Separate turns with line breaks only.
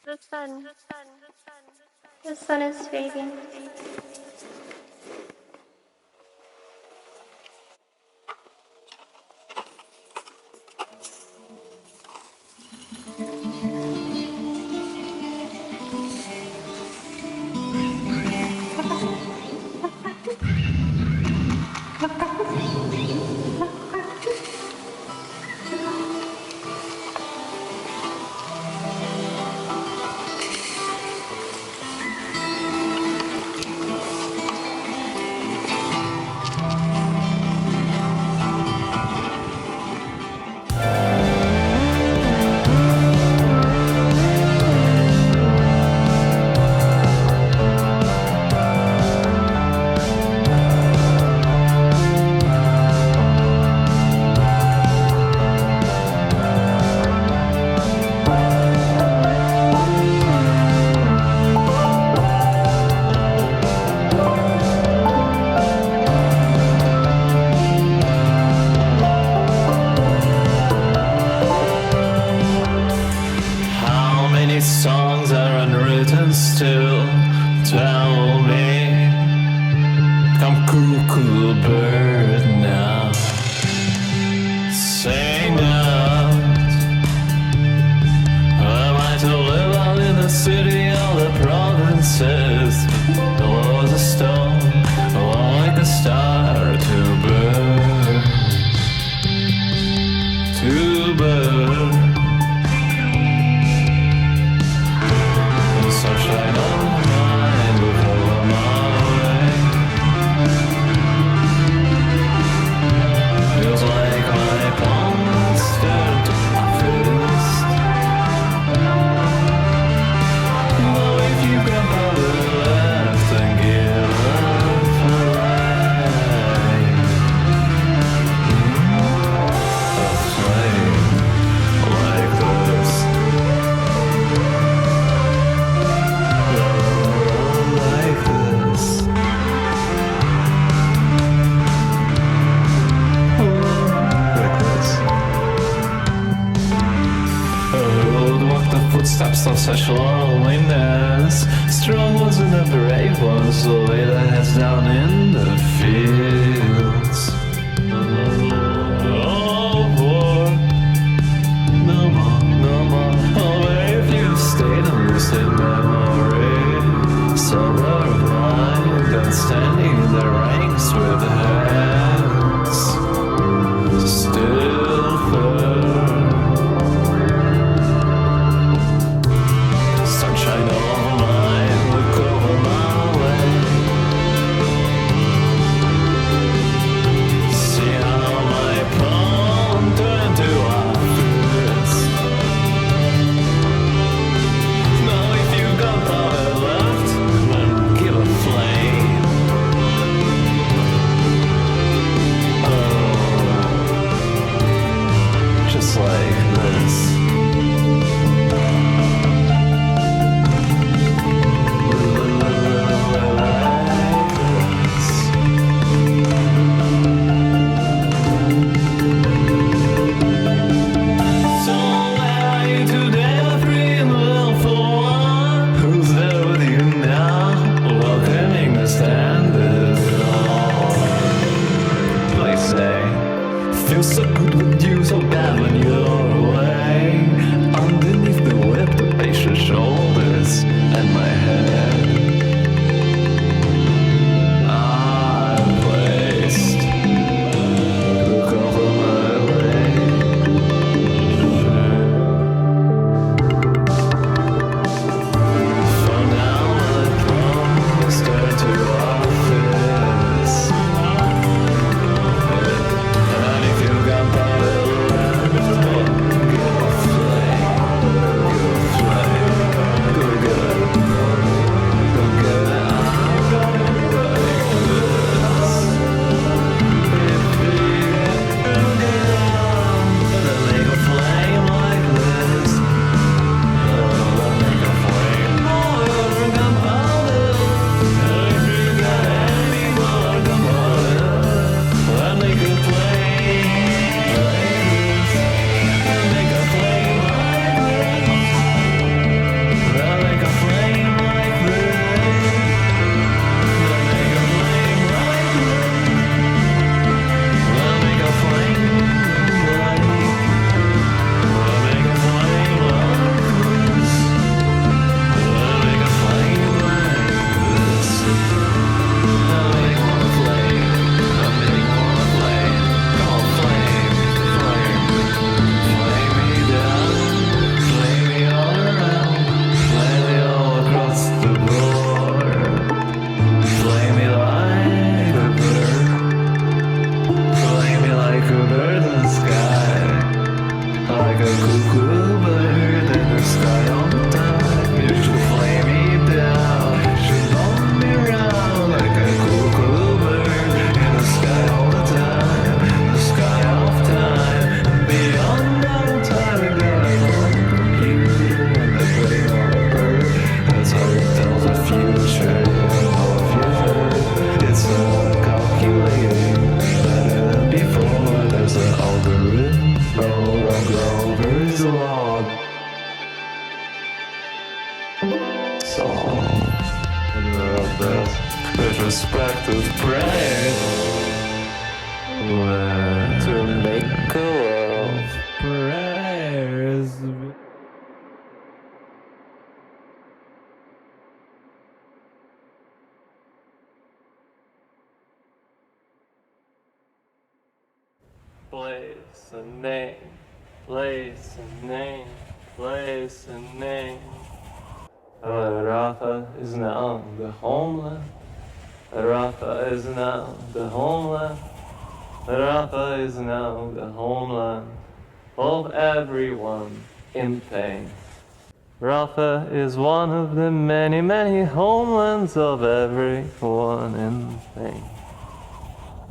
The sun is fading.
Songs are unwritten still. Tell me, come cuckoo bird now. Sing out. Am I to live out in the city or the provinces? Below the stone, like a star to burn. To burn. Sunshine on my mind will follow my way. Feels like my palms turned to my fist. Though if you can bother left and give up a right, a flame like this. Like this. Like this. Who would walk the footsteps of such loneliness? Strong ones and the brave ones will lay their heads down in the fields. Oh, war. No more, no more. Oh, if you've stayed and lucid memory, sober blind and standing in the ranks with hands still firm. Sunshine over mine, look over my way. So, this retrospective prayer to make a world of prayers. Place a name, place a name, place a name. Rafa is now the homeland. Rafa is now the homeland. Rafa is now the homeland of everyone in pain. Rafa is one of the many, many homelands of everyone in pain.